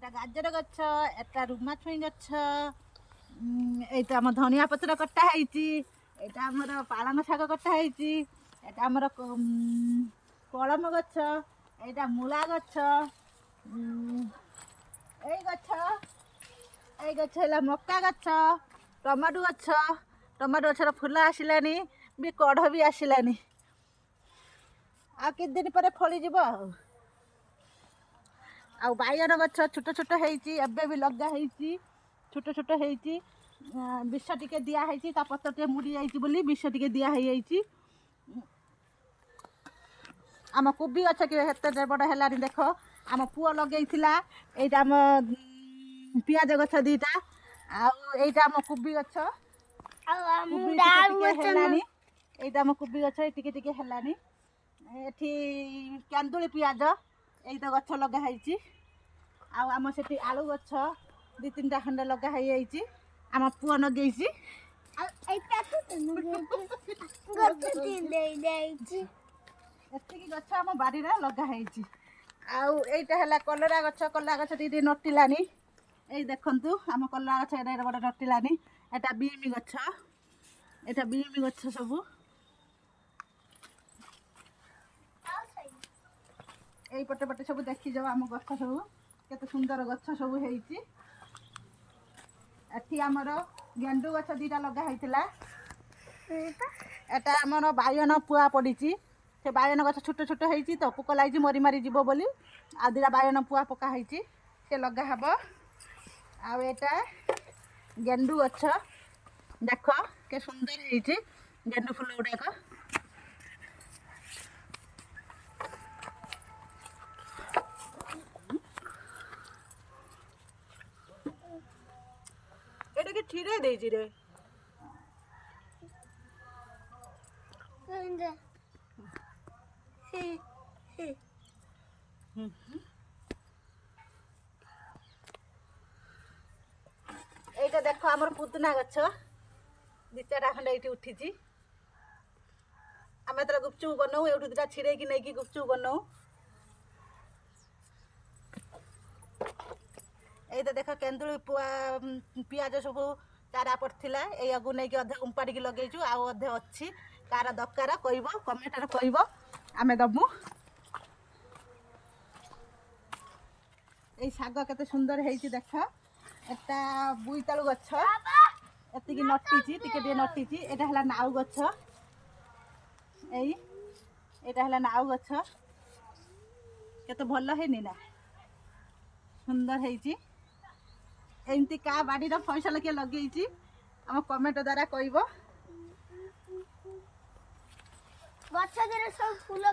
এটা গাজর গছ, এটা রুমা ছুঁই গছ, এইটা আমার ধনিয়া পত্র কটা হয়েছি, এটা আমার পালং শাগ কটা হয়েছি, এটা আমার কলম গছ, এইটা মূলা গছ, এই গছ, এই গছ হল মকা গছ, টমাটো গছ, টମାଟୋ ଗଛର ଫୁଲ ଆସିଲାନି ବି କଢ଼ ବି ଆସିଲାନି, ଆଉ କିଛି ଦିନ ପରେ ଫଳିଯିବ। ଆଉ ବାଇଗଣ ଗଛ ଛୋଟ ଛୋଟ ହେଇଛି, ଏବେ ବି ଲଗା ହେଇଛି, ଛୋଟ ଛୋଟ ହେଇଛି, ବିଷ ଟିକେ ଦିଆ ହେଇଛି, ତା ପତ୍ର ଟିକେ ମୁଡ଼ି ଯାଇଛି ବୋଲି ବିଷ ଟିକେ ଦିଆ ହେଇଯାଇଛି। ଆମ କୋବି ଗଛ କି ଏତେ ବଡ଼ ହେଲାଣି ଦେଖ, ଆମ ପୁଅ ଲଗେଇଥିଲା। ଏଇଟା ଆମ ପିଆଜ ଗଛ ଦୁଇଟା, ଆଉ ଏଇଟା ଆମ କୋବି ଗଛ, କୋବି ଟିକେ ହେଲାଣି। ଏଇଟା ଆମ କୋବି ଗଛ ଟିକେ ଟିକେ ହେଲାଣି। ଏଠି କେନ୍ଦୁଳି ପିଆଜ ଏଇଟା ଗଛ ଲଗା ହେଇଛି। ଆଉ ଆମ ସେଠି ଆଳୁ ଗଛ ଦୁଇ ତିନିଟା ଖଣ୍ଡେ ଲଗା ହେଇଯାଇଛି, ଆମ ପୁଅ ଲଗେଇଛି। ଏତିକି ଗଛ ଆମ ବାଡ଼ିରେ ଲଗା ହେଇଛି। ଆଉ ଏଇଟା ହେଲା କଲରା ଗଛ, କଲରା ଗଛ ଟିକେ ଟିକେ ନଟିଲାନି। ଏଇ ଦେଖନ୍ତୁ ଆମ କଲରା ଗଛ ଏଇଟା ବଡ଼ ନଟିଲାନି। ଏଟା ବିମ୍ ଗଛ, ଏଟା ବିମ୍ ଗଛ ସବୁ। ଏଇ ପଟେ ପଟେ ସବୁ ଦେଖିଯାଉ ଆମ ଗଛ ସବୁ କେତେ ସୁନ୍ଦର ଗଛ ସବୁ ହେଇଛି। ଏଠି ଆମର ଗେଣ୍ଡୁ ଗଛ ଦୁଇଟା ଲଗା ହେଇଥିଲା। ଏଟା ଆମର ବାଇଗଣ ପୁଆ ପଡ଼ିଛି। ସେ ବାଇଗଣ ଗଛ ଛୋଟ ଛୋଟ ହେଇଛି ତ, ପୋକ ଲାଗିଛି ମରି ମାରି ଯିବ ବୋଲି ଆଉ ଦୁଇଟା ବାଇଗଣ ପୁଆ ପକା ହେଇଛି, ସେ ଲଗା ହେବ। ଆଉ ଏଟା ଗେଣ୍ଡୁ ଗଛ ଦେଖ କେ ସୁନ୍ଦର ହେଇଛି ଗେଣ୍ଡୁ ଫୁଲ ଗୁଡ଼ାକ। এটা কি ছিঁড়ে ଦେଇଛି রে? এইটা দেখো আমার পুদিনা গছ ଦୁଇ ଚାରିଟା ଖଣ୍ଡେ ଏଇଠି ଉଠିଛି। ଆମେ ଯେତେବେଳେ ଗୁପଚୁପ ବନାଉ ଏଇଠୁ ଦୁଇଟା ଛିଡ଼େଇକି ନେଇକି ଗୁପଚୁପ ବନାଉ। এইটা ଦେଖ କେନ୍ଦୁଳି ପିଆଜ ସବୁ ଚାରା ପଡ଼ିଥିଲା, ଏଇଆକୁ ନେଇକି ଅଧେ ଉମ୍ପାଡ଼ିକି ଲଗେଇଛୁ, ଆଉ ଅଧେ ଅଛି। କାହାର ଦରକାର କହିବ, କମେଣ୍ଟରେ କହିବ, ଆମେ ଦେବୁ। এই ଶାଗ କେତେ ସୁନ୍ଦର ହେଇଛି ଦେଖ। ଏଟା ବୋଇତାଳୁ ଗଛ, ଏତିକି ନଟିଛି, ଟିକେ ଟିକେ ନଟିଛି। ଏଇଟା ହେଲା ନାଉ ଗଛ, ଏଇଟା ହେଲା ନାଉ ଗଛ, କେତେ ଭଲ ହେଇନି ନା, ସୁନ୍ଦର ହେଇଛି। ଏମିତି କା ବାଡ଼ିର ଫସଲ କିଏ ଲଗେଇଛି ଆମ କମେଣ୍ଟ ଦ୍ୱାରା କହିବ। ଗଛ ଦେହରେ ସବୁ ଫୁଲ